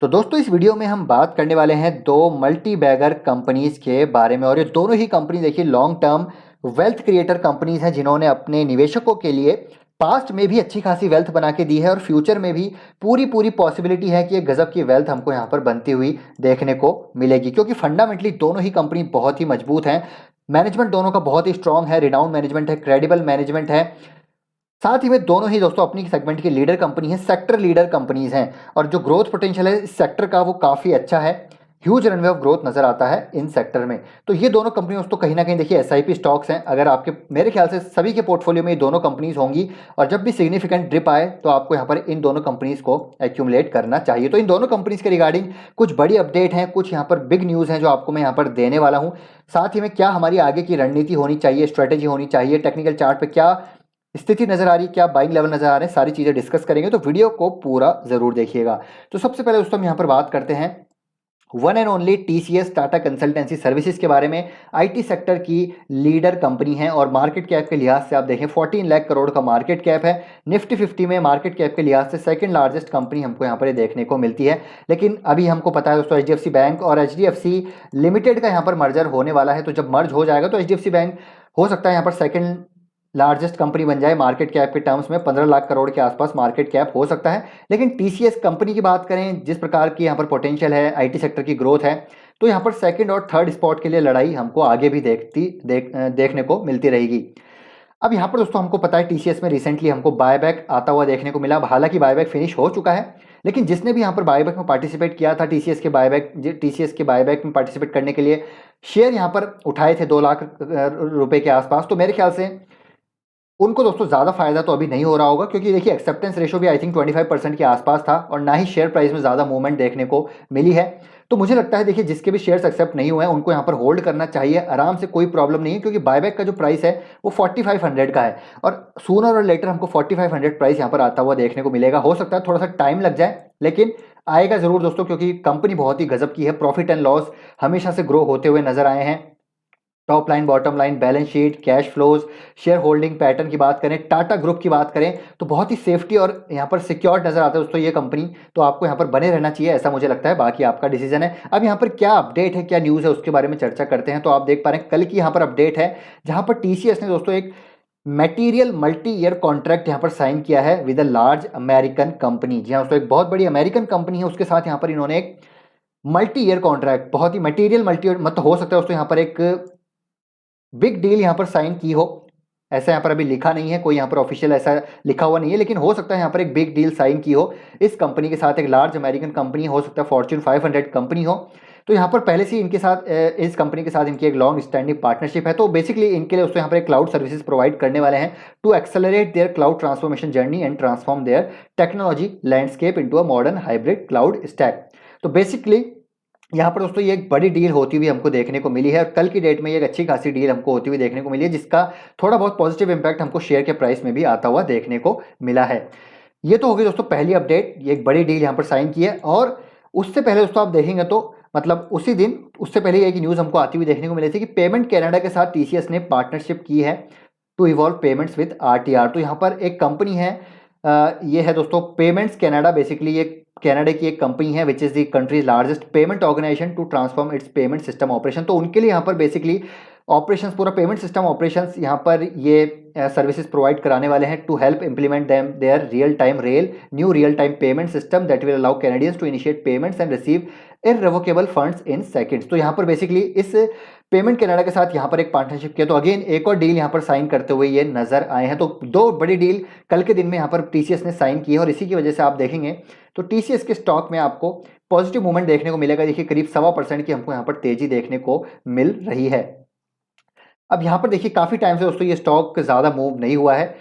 तो दोस्तों इस वीडियो में हम बात करने वाले हैं दो मल्टी बैगर कंपनीज के बारे में। और ये दोनों ही कंपनी देखिए long term wealth creator companies हैं, जिन्होंने अपने निवेशकों के लिए पास्ट में भी अच्छी खासी वेल्थ बना के दी है और फ्यूचर में भी पूरी पूरी पॉसिबिलिटी है कि एक गजब की वेल्थ हमको यहाँ पर बनती हुई देखने को मिलेगी, क्योंकि फंडामेंटली दोनों ही कंपनी बहुत ही मजबूत हैं। मैनेजमेंट दोनों का बहुत ही स्ट्रांग है, रिनाउंड मैनेजमेंट है, क्रेडिबल मैनेजमेंट है। साथ ही में दोनों ही दोस्तों अपनी सेगमेंट की लीडर कंपनी है, सेक्टर लीडर कंपनीज हैं। और जो ग्रोथ पोटेंशियल है इस सेक्टर का वो काफ़ी अच्छा है। ह्यूज रनवे ऑफ ग्रोथ नजर आता है इन सेक्टर में। तो ये दोनों कंपनी दोस्तों कहीं ना कहीं देखिए एसआईपी स्टॉक्स हैं। अगर आपके मेरे ख्याल से सभी के पोर्टफोलियो में ये दोनों कंपनीज होंगी, और जब भी सिग्निफिकेंट ड्रिप आए तो आपको यहाँ पर इन दोनों कंपनीज को एक्यूमुलेट करना चाहिए। तो इन दोनों कंपनीज के रिगार्डिंग कुछ बड़ी अपडेट हैं, कुछ यहाँ पर बिग न्यूज़ हैं जो आपको मैं यहाँ पर देने वाला हूँ। साथ ही में क्या हमारी आगे की रणनीति होनी चाहिए, स्ट्रेटेजी होनी चाहिए, टेक्निकल चार्ट पे क्या स्थिति नजर आ रही है, क्या बाइंग लेवल नजर आ रहे हैं, सारी चीजें डिस्कस करेंगे। तो वीडियो को पूरा जरूर देखिएगा। तो सबसे पहले दोस्तों हम यहाँ पर बात करते हैं one and only TCS Tata consultancy services के बारे में। आईटी सेक्टर की लीडर कंपनी है और मार्केट कैप के लिहाज से आप देखें 14 लाख करोड़ का मार्केट कैप है। निफ्टी 50 में मार्केट कैप के लिहाज से सेकंड लार्जेस्ट कंपनी हमको यहाँ पर देखने को मिलती है। लेकिन अभी हमको पता है दोस्तों एचडीएफसी बैंक और एचडीएफसी लिमिटेड का यहाँ पर मर्जर होने वाला है। तो जब मर्ज हो जाएगा तो एचडीएफसी बैंक हो सकता है यहाँ पर सेकंड लार्जेस्ट कंपनी बन जाए। मार्केट कैप के टर्म्स में 15 लाख करोड़ के आसपास मार्केट कैप हो सकता है। लेकिन टीसीएस कंपनी की बात करें, जिस प्रकार की यहाँ पर पोटेंशियल है, आईटी सेक्टर की ग्रोथ है, तो यहाँ पर सेकंड और थर्ड स्पॉट के लिए लड़ाई हमको आगे भी देखने को मिलती रहेगी। अब यहाँ पर दोस्तों हमको पता है टीसीएस में रिसेंटली हमको बायबैक आता हुआ देखने को मिला। हालांकि बायबैक फिनिश हो चुका है, लेकिन जिसने भी यहाँ पर बायबैक में पार्टिसिपेट किया था, टीसीएस के बायबैक में पार्टिसिपेट करने के लिए शेयर यहाँ पर उठाए थे 2 लाख रुपए के आसपास, तो मेरे ख्याल से उनको दोस्तों ज़्यादा फायदा तो अभी नहीं हो रहा होगा, क्योंकि देखिए एक्सेप्टेंस रेशो भी आई थिंक 25% के आसपास था और ना ही शेयर प्राइस में ज़्यादा मूवमेंट देखने को मिली है। तो मुझे लगता है देखिए जिसके भी शेयर्स एक्सेप्ट नहीं हुए हैं उनको यहाँ पर होल्ड करना चाहिए आराम से, कोई प्रॉब्लम नहीं है, क्योंकि बायबैक का जो प्राइस है वो 4500 का है और सूनर और लेटर हमको 4500 प्राइस यहाँ पर आता हुआ देखने को मिलेगा। हो सकता है थोड़ा सा टाइम लग जाए, लेकिन आएगा जरूर दोस्तों, क्योंकि कंपनी बहुत ही गजब की है। प्रॉफिट एंड लॉस हमेशा से ग्रो होते हुए नजर आए हैं। Top line, bottom line, balance sheet, cash flows, share holding pattern की बात करें, टाटा ग्रुप की बात करें, तो बहुत ही सेफ्टी और यहाँ पर सिक्योर्ड नजर आता है दोस्तों ये कंपनी। तो आपको यहाँ पर बने रहना चाहिए, ऐसा मुझे लगता है। बाकी आपका डिसीजन है। अब यहाँ पर क्या अपडेट है, क्या न्यूज़ है, उसके बारे में चर्चा करते हैं। तो आप देख पा रहे हैं कल की यहाँ पर अपडेट है, जहाँ पर टीसीएस ने दोस्तों एक मटेरियल मल्टी ईयर कॉन्ट्रैक्ट यहाँ पर साइन किया है with a large American company. जी हाँ दोस्तों, एक बहुत बड़ी अमेरिकन कंपनी है, उसके साथ यहाँ पर इन्होंने एक मल्टी ईयर कॉन्ट्रैक्ट, बहुत ही मटेरियल मल्टी मतलब हो सकता है दोस्तों यहाँ पर एक बिग डील यहाँ पर साइन की हो। ऐसा यहाँ पर अभी लिखा नहीं है, कोई यहाँ पर ऑफिशियल ऐसा लिखा हुआ नहीं है, लेकिन हो सकता है यहाँ पर एक बिग डील साइन की हो इस कंपनी के साथ। एक लार्ज अमेरिकन कंपनी हो सकता है, फॉर्च्यून 500 कंपनी हो। तो यहाँ पर पहले से इनके साथ इस कंपनी के साथ इनकी एक लॉन्ग स्टैंडिंग पार्टनरशिप है। तो बेसिकली इनके लिए दोस्तों यहाँ पर एक क्लाउड सर्विसेज प्रोवाइड करने वाले हैं to accelerate their cloud transformation journey and transform their technology landscape into a modern hybrid cloud stack. तो बेसिकली यहाँ पर दोस्तों ये एक बड़ी डील होती हुई हमको देखने को मिली है और कल की डेट में ये एक अच्छी खासी डील हमको होती हुई देखने को मिली है, जिसका थोड़ा बहुत पॉजिटिव इंपैक्ट हमको शेयर के प्राइस में भी आता हुआ देखने को मिला है। ये तो होगी दोस्तों पहली अपडेट, ये एक बड़ी डील यहाँ पर साइन की है। और उससे पहले दोस्तों आप देखेंगे तो मतलब उसी दिन, उससे पहले एक न्यूज़ हमको आती हुई देखने को मिली थी कि पेमेंट कनाडा के साथ टीसीएस ने पार्टनरशिप की है to evolve payments with RTR. तो यहाँ पर एक कंपनी है, ये है दोस्तों पेमेंट्स कनाडा। बेसिकली ये कनाडा की एक कंपनी है which is the country's largest payment organisation to transform its payment system operation. तो उनके लिए यहाँ पर बेसिकली ऑपरेशंस, पूरा पेमेंट सिस्टम ऑपरेशंस यहाँ पर ये सर्विसेज प्रोवाइड कराने वाले हैं to help implement them their real time new real time payment system that will allow Canadians to initiate payments and receive irrevocable funds in seconds. तो यहाँ पर बेसिकली इस पेमेंट कनाडा के साथ यहाँ पर एक पार्टनरशिप किया। तो अगेन एक और डील यहाँ पर साइन करते हुए ये नजर आए हैं। तो दो बड़ी डील कल के दिन में यहाँ पर टीसीएस ने साइन की है और इसी की वजह से आप देखेंगे तो टीसीएस के स्टॉक में आपको पॉजिटिव मूवमेंट देखने को मिलेगा। देखिए करीब 1.25% की हमको यहाँ पर तेजी देखने को मिल रही है। अब यहाँ पर देखिए काफी टाइम से दोस्तों ये स्टॉक ज्यादा मूव नहीं हुआ है।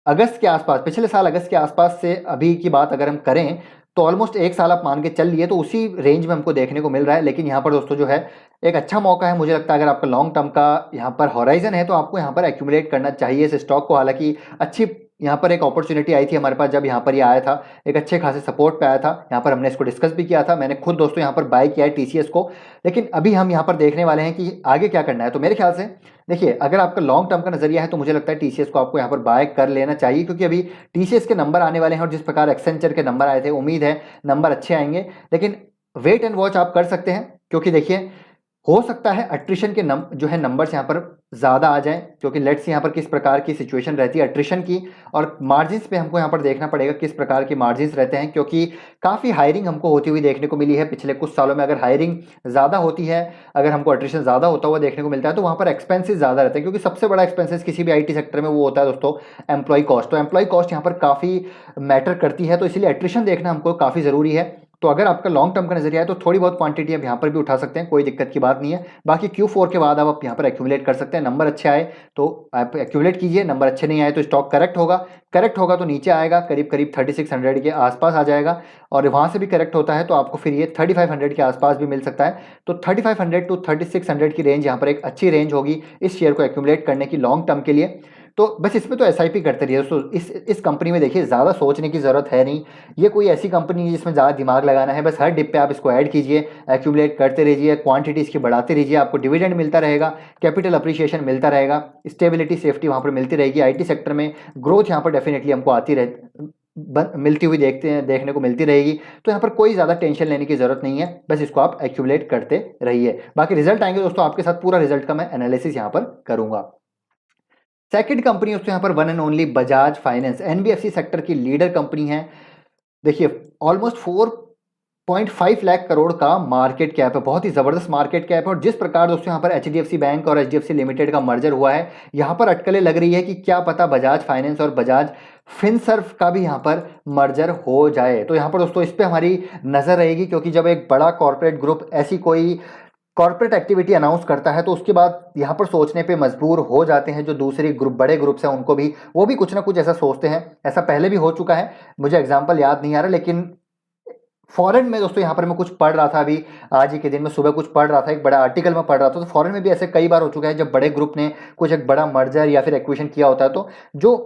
अगस्त के आसपास, पिछले साल अगस्त के आसपास से अभी की बात अगर हम करें तो ऑलमोस्ट एक साल आप मान के चल लिए, तो उसी रेंज में हमको देखने को मिल रहा है। लेकिन यहाँ पर दोस्तों जो है एक अच्छा मौका है, मुझे लगता है अगर आपका लॉन्ग टर्म का यहाँ पर हॉराइजन है तो आपको यहाँ पर एक्यूमुलेट करना चाहिए इस स्टॉक को। हालांकि अच्छी यहाँ पर एक अपॉर्चुनिटी आई थी हमारे पास, जब यहाँ पर ये आया था एक अच्छे खासे सपोर्ट पे आया था, यहाँ पर हमने इसको डिस्कस भी किया था, मैंने खुद दोस्तों यहाँ पर बाय किया है टीसीएस को। लेकिन अभी हम यहाँ पर देखने वाले हैं कि आगे क्या करना है। तो मेरे ख्याल से देखिए, अगर आपका लॉन्ग टर्म का नजरिया है तो मुझे लगता है टीसीएस को आपको यहाँ पर बाय कर लेना चाहिए, क्योंकि अभी टीसीएस के नंबर आने वाले हैं और जिस प्रकार एक्सेंचर के नंबर आए थे, उम्मीद है नंबर अच्छे आएंगे। लेकिन वेट एंड वॉच आप कर सकते हैं, क्योंकि देखिए हो सकता है अट्रिशन के जो है नंबर्स यहाँ पर ज़्यादा आ जाएं, क्योंकि लेट्स यहाँ पर किस प्रकार की सिचुएशन रहती है अट्रिशन की, और मार्जिन्स पे हमको यहाँ पर देखना पड़ेगा किस प्रकार के मार्जिन्स रहते हैं, क्योंकि काफ़ी हायरिंग हमको होती हुई देखने को मिली है पिछले कुछ सालों में। अगर हायरिंग ज़्यादा होती है, अगर हमको अट्रिशन ज़्यादा होता हुआ देखने को मिलता है, तो वहाँ पर एक्सपेंसेस ज़्यादा रहते हैं, क्योंकि सबसे बड़ा एक्सपेंसेस किसी भी आईटी सेक्टर में वो होता है दोस्तों एम्प्लॉय कॉस्ट। तो एम्प्लॉय कॉस्ट यहाँ पर काफ़ी मैटर करती है, तो इसीलिए अट्रिशन देखना हमको काफ़ी ज़रूरी है। तो अगर आपका लॉन्ग टर्म का नजरिया है तो थोड़ी बहुत क्वांटिटी आप यहाँ पर भी उठा सकते हैं, कोई दिक्कत की बात नहीं है। बाकी Q4 के बाद आप यहाँ पर एक्यूमुलेट कर सकते हैं, नंबर अच्छे आए तो आप एक्यूमुलेट कीजिए, नंबर अच्छे नहीं आए तो स्टॉक करेक्ट होगा तो नीचे आएगा, करीब करीब 3600 के आसपास आ जाएगा, और वहाँ से भी करेक्ट होता है तो आपको फिर ये 3500 के आसपास भी मिल सकता है। तो 3500 टू 3600 की रेंज यहाँ पर एक अच्छी रेंज होगी इस शेयर को एक्यूमुलेट करने की लॉन्ग टर्म के लिए। तो बस इसमें तो एसआईपी करते रहिए दोस्तों। इस कंपनी में देखिए ज़्यादा सोचने की ज़रूरत है नहीं, ये कोई ऐसी कंपनी है जिसमें ज़्यादा दिमाग लगाना है। बस हर डिप पे आप इसको ऐड कीजिए, एक्यूमुलेट करते रहिए, क्वांटिटी इसकी बढ़ाते रहिए, आपको डिविडेंड मिलता रहेगा, कैपिटल अप्रिशिएशन मिलता रहेगा, स्टेबिलिटी सेफ्टी वहाँ पर मिलती रहेगी। आईटी सेक्टर में ग्रोथ यहाँ पर डेफिनेटली हमको मिलती हुई देखने को मिलती रहेगी। तो यहाँ पर कोई ज़्यादा टेंशन लेने की ज़रूरत नहीं है, बस इसको आप एक्यूमुलेट करते रहिए। बाकी रिजल्ट आएंगे दोस्तों आपके साथ, पूरा रिजल्ट का मैं एनालिसिस यहाँ पर करूँगा। सेकंड कंपनी दोस्तों यहाँ पर one and only Bajaj finance, NBFC sector की लीडर कंपनी है। देखिए ऑलमोस्ट 4.5 लाख करोड़ का मार्केट कैप है, बहुत ही जबरदस्त मार्केट कैप है। और जिस प्रकार दोस्तों यहाँ पर एचडीएफसी बैंक और एचडीएफसी लिमिटेड का मर्जर हुआ है, यहाँ पर अटकलें लग रही है कि क्या पता बजाज फाइनेंस और बजाज फिनसर्व का भी यहाँ पर मर्जर हो जाए। तो यहाँ पर दोस्तों इस पर हमारी नजर रहेगी, क्योंकि जब एक बड़ा कॉर्पोरेट ग्रुप ऐसी कोई कॉर्पोरेट एक्टिविटी अनाउंस करता है तो उसके बाद यहाँ पर सोचने पे मजबूर हो जाते हैं जो दूसरी बड़े ग्रुप्स हैं, उनको भी वो भी कुछ ना कुछ ऐसा सोचते हैं। ऐसा पहले भी हो चुका है, मुझे एग्जांपल याद नहीं आ रहा, लेकिन फॉरेन में दोस्तों यहाँ पर मैं कुछ पढ़ रहा था, अभी आज ही के दिन में सुबह कुछ पढ़ रहा था, एक बड़ा आर्टिकल में पढ़ रहा था। तो फॉरेन में भी ऐसे कई बार हो चुका है जब बड़े ग्रुप ने कुछ एक बड़ा मर्जर या फिर एक्विजिशन किया होता है, तो जो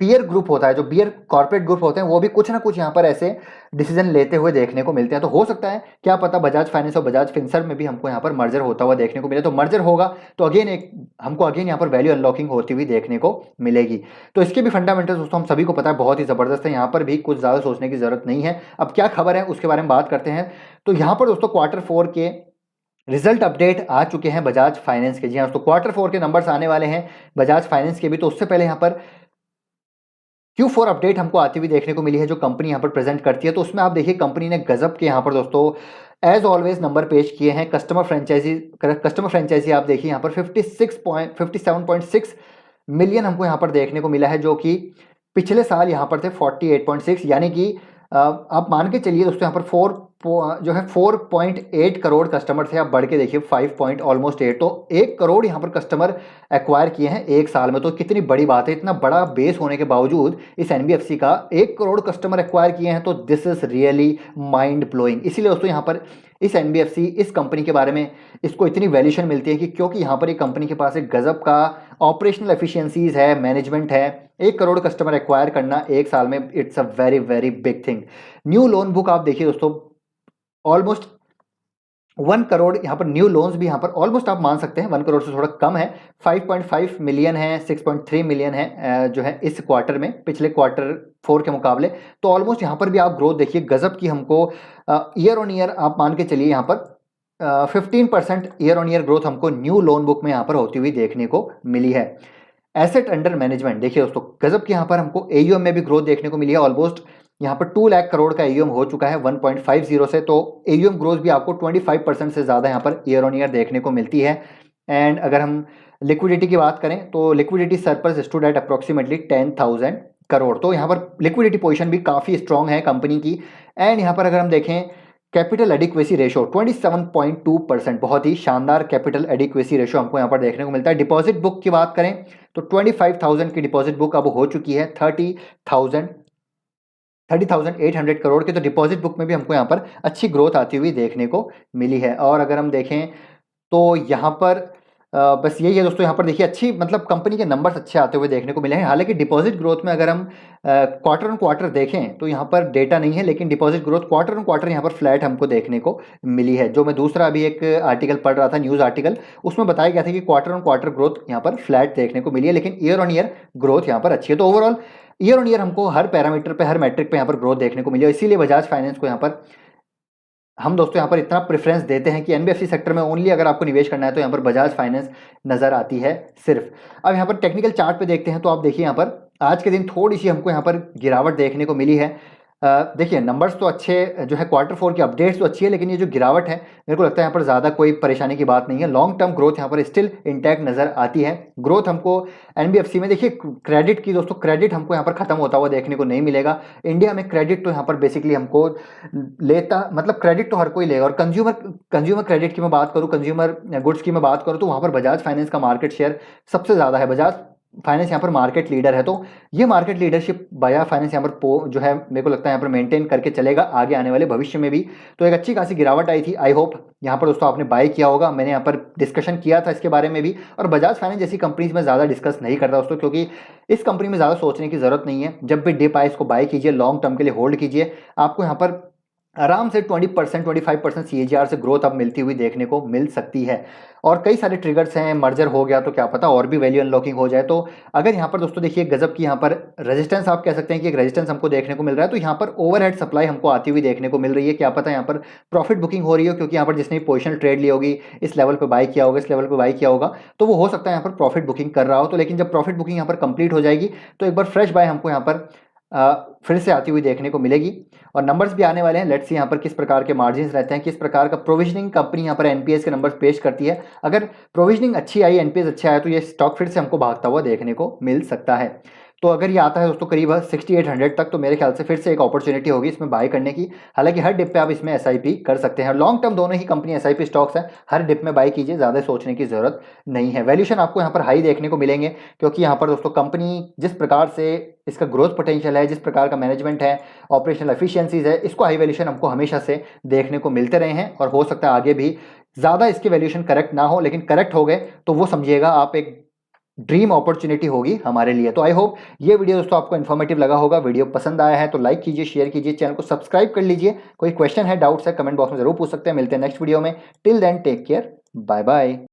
पीयर ग्रुप होता है, जो बियर कॉर्पोरेट ग्रुप होते हैं, वो भी कुछ ना कुछ यहाँ पर ऐसे डिसीजन लेते हुए देखने को मिलते हैं। तो हो सकता है क्या पता बजाज फाइनेंस और बजाज फिनसर्व में भी हमको यहाँ पर मर्जर होता हुआ देखने को मिले। तो मर्जर होगा तो हमको अगेन यहाँ पर वैल्यू अनलॉकिंग होती हुई देखने को मिलेगी। तो इसके भी फंडामेंटल्स दोस्तों हम सभी को पता है बहुत ही जबरदस्त है, यहाँ पर भी कुछ ज़्यादा सोचने की जरूरत नहीं है। अब क्या खबर है उसके बारे में बात करते हैं। तो यहाँ पर दोस्तों Q4 के रिजल्ट अपडेट आ चुके हैं बजाज फाइनेंस के। जी हाँ दोस्तों, Q4 के नंबर्स आने वाले हैं बजाज फाइनेंस के भी। तो उससे पहले यहाँ पर Q4 अपडेट हमको आती हुई देखने को मिली है जो कंपनी यहाँ पर प्रेजेंट करती है। तो उसमें आप देखिए कंपनी ने गजब के यहाँ पर दोस्तों एज ऑलवेज नंबर पेश किए हैं। कस्टमर फ्रेंचाइजी आप देखिए यहाँ पर 57.6 मिलियन हमको यहाँ पर देखने को मिला है, जो कि पिछले साल यहाँ पर थे 48.6, यानी कि आप मान के चलिए दोस्तों यहाँ पर 4.8 करोड़ कस्टमर थे, आप बढ़ के देखिए 5.8, तो 1 करोड़ यहाँ पर कस्टमर एक्वायर किए हैं एक साल में। तो कितनी बड़ी बात है, इतना बड़ा बेस होने के बावजूद इस एनबीएफसी का 1 करोड़ कस्टमर एक्वायर किए हैं, तो this is really mind blowing. इसीलिए दोस्तों यहाँ पर इस एनबीएफसी इस कंपनी के बारे में इसको इतनी वैल्यूएशन मिलती है कि क्योंकि यहाँ पर एक कंपनी के पास एक गजब का ऑपरेशनल एफिशिएंसीज है, मैनेजमेंट है। 1 करोड़ कस्टमर एक्वायर करना एक साल में, it's a very very big thing. New loan book आप देखिए दोस्तों ऑलमोस्ट 1 करोड़ यहाँ पर न्यू लोन्स भी यहाँ पर ऑलमोस्ट आप मान सकते हैं 1 करोड़ से थोड़ा कम है, 5.5 मिलियन है, 6.3 मिलियन है जो है इस क्वार्टर में पिछले Q4 के मुकाबले। तो ऑलमोस्ट यहाँ पर भी आप ग्रोथ देखिए गजब की हमको ईयर ऑन ईयर आप मान के चलिए यहाँ पर 15% ईयर ऑन ईयर ग्रोथ हमको न्यू लोन बुक में यहाँ पर होती हुई देखने को मिली है। एसेट अंडर मैनेजमेंट देखिए दोस्तों गजब की यहाँ पर हमको एयूएम में भी ग्रोथ देखने को मिली है। ऑलमोस्ट यहाँ पर 2 लाख करोड़ का एयूएम हो चुका है 1.50 से, तो एयूएम ग्रोथ भी आपको 25% से ज़्यादा यहाँ पर ईयर ऑन ईयर देखने को मिलती है। एंड अगर हम लिक्विडिटी की बात करें तो liquidity surplus stood at approximately 10,000 crore. तो यहाँ पर लिक्विडिटी पोजीशन भी काफ़ी स्ट्रॉन्ग है कंपनी की। एंड यहाँ पर अगर हम देखें कैपिटल एडिक्वेसी रेशो 27.2%, बहुत ही शानदार कैपिटल एडिक्वेसी रेशो हमको यहाँ पर देखने को मिलता है। डिपॉजिट बुक की बात करें तो 25,000 की डिपॉजिट बुक अब हो चुकी है 30,800 करोड़ के। तो डिपॉजिट बुक में भी हमको यहाँ पर अच्छी ग्रोथ आती हुई देखने को मिली है। और अगर हम देखें तो यहाँ पर बस यही है दोस्तों, यहाँ पर देखिए अच्छी मतलब कंपनी के नंबर्स अच्छे आते हुए देखने को मिले हैं। हालांकि डिपॉजिट ग्रोथ में अगर हम क्वार्टर ऑन क्वार्टर देखें तो यहाँ पर डेटा नहीं है, लेकिन deposit growth quarter on quarter यहाँ पर फ्लैट हमको देखने को मिली है। जो मैं दूसरा अभी एक आर्टिकल पढ़ रहा था, न्यूज़ आर्टिकल, उसमें बताया गया था कि क्वार्टर ऑन क्वार्टर ग्रोथ यहाँ पर फ्लैट देखने को मिली है, लेकिन ईयर ऑन ईयर ग्रोथ यहाँ पर अच्छी है। तो ओवरऑल ईयर ऑन ईयर हमको हर पैरामीटर पे, हर मैट्रिक पे यहाँ पर ग्रोथ देखने को मिली है। इसीलिए बजाज फाइनेंस को यहाँ पर हम दोस्तों यहाँ पर इतना प्रेफरेंस देते हैं कि एनबीएफसी सेक्टर में ओनली अगर आपको निवेश करना है तो यहाँ पर बजाज फाइनेंस नजर आती है सिर्फ। अब यहाँ पर टेक्निकल चार्ट पे देखते हैं तो आप देखिए यहाँ पर आज के दिन थोड़ी सी हमको यहाँ पर गिरावट देखने को मिली है। देखिए नंबर्स तो अच्छे जो है, क्वार्टर फोर की अपडेट्स तो अच्छी है, लेकिन ये जो गिरावट है मेरे को लगता है यहाँ पर ज़्यादा कोई परेशानी की बात नहीं है। लॉन्ग टर्म ग्रोथ यहाँ पर स्टिल इंटैक्ट नज़र आती है। ग्रोथ हमको एनबीएफसी में देखिए क्रेडिट की, दोस्तों क्रेडिट हमको यहाँ पर खत्म होता हुआ देखने को नहीं मिलेगा। इंडिया में क्रेडिट तो यहाँ पर बेसिकली हमको लेता, मतलब क्रेडिट तो हर कोई लेगा। और कंज्यूमर क्रेडिट की मैं बात करूँ, कंज्यूमर गुड्स की मैं बात करूँ, तो वहाँ पर बजाज फाइनेंस का मार्केट शेयर सबसे ज़्यादा है। बजाज फाइनेंस यहाँ पर मार्केट लीडर है। तो ये मार्केट लीडरशिप बजाज फाइनेंस यहाँ पर जो है मेरे को लगता है यहाँ पर मेंटेन करके चलेगा आगे आने वाले भविष्य में भी। तो एक अच्छी खासी गिरावट आई थी। आई होप यहाँ पर दोस्तों आपने बाय किया होगा। मैंने यहाँ पर डिस्कशन किया था इसके बारे में भी। और बजाज फाइनेंस जैसी कंपनीज में ज़्यादा डिस्कस नहीं करता दोस्तों, क्योंकि इस कंपनी में ज़्यादा सोचने की जरूरत नहीं है। जब भी डिप आए इसको बाय कीजिए, लॉन्ग टर्म के लिए होल्ड कीजिए। आपको यहाँ पर आराम से 20% 25% CAGR से ग्रोथ अब मिलती हुई देखने को मिल सकती है। और कई सारे ट्रिगर्स हैं, मर्जर हो गया तो क्या पता और भी वैल्यू अनलॉकिंग हो जाए। तो अगर यहाँ पर दोस्तों देखिए गजब की यहाँ पर रेजिस्टेंस, आप कह सकते हैं कि एक रेजिस्टेंस हमको देखने को मिल रहा है। तो यहाँ पर ओवरहेड सप्लाई हमको आती हुई देखने को मिल रही है। क्या पता यहाँ पर प्रॉफिट बुकिंग हो रही हो, क्योंकि यहाँ पर जिसने पोजिशनल ट्रेड ली होगी, इस लेवल पर बाई किया होगा, इस लेवल पर बाई किया होगा, तो वो हो सकता है यहाँ पर प्रॉफिट बुकिंग कर रहा हो। तो लेकिन जब प्रॉफिट बुकिंग यहाँ पर कंप्लीट हो जाएगी तो एक बार फ्रेश बाय हमको यहाँ पर फिर से आती हुई देखने को मिलेगी। और नंबर्स भी आने वाले हैं। लेट्स सी यहाँ पर किस प्रकार के मार्जिन रहते हैं, किस प्रकार का प्रोविजनिंग कंपनी यहाँ पर एनपीएस के नंबर्स पेश करती है। अगर प्रोविजनिंग अच्छी आई, एनपीएस अच्छा आया, तो ये स्टॉक फिर से हमको भागता हुआ देखने को मिल सकता है। तो अगर ये आता है दोस्तों करीब 6800 तक, तो मेरे ख्याल से फिर से एक अपॉर्चुनिटी होगी इसमें बाय करने की। हालांकि हर डिप पे आप इसमें एसआईपी कर सकते हैं। लॉन्ग टर्म दोनों ही कंपनी एसआईपी स्टॉक्स हैं, हर डिप में बाय कीजिए, ज़्यादा सोचने की जरूरत नहीं है। वैल्यूशन आपको यहाँ पर हाई देखने को मिलेंगे, क्योंकि यहाँ पर दोस्तों कंपनी जिस प्रकार से इसका ग्रोथ पोटेंशियल है, जिस प्रकार का मैनेजमेंट है, ऑपरेशनल एफिशिएंसीज है, इसको हाई वैल्यूशन हमको हमेशा से देखने को मिलते रहे हैं। और हो सकता है आगे भी ज़्यादा इसके वैल्यूशन करेक्ट ना हो, लेकिन करेक्ट हो गए तो वो समझिएगा आप एक ड्रीम अपॉर्चुनिटी होगी हमारे लिए। तो आई होप ये वीडियो दोस्तों आपको इन्फॉर्मेटिव लगा होगा। वीडियो पसंद आया है तो लाइक कीजिए, शेयर कीजिए, चैनल को सब्सक्राइब कर लीजिए। कोई क्वेश्चन है, डाउट्स है, कमेंट बॉक्स में जरूर पूछ सकते हैं। मिलते हैं नेक्स्ट वीडियो में। Till then take care, bye bye.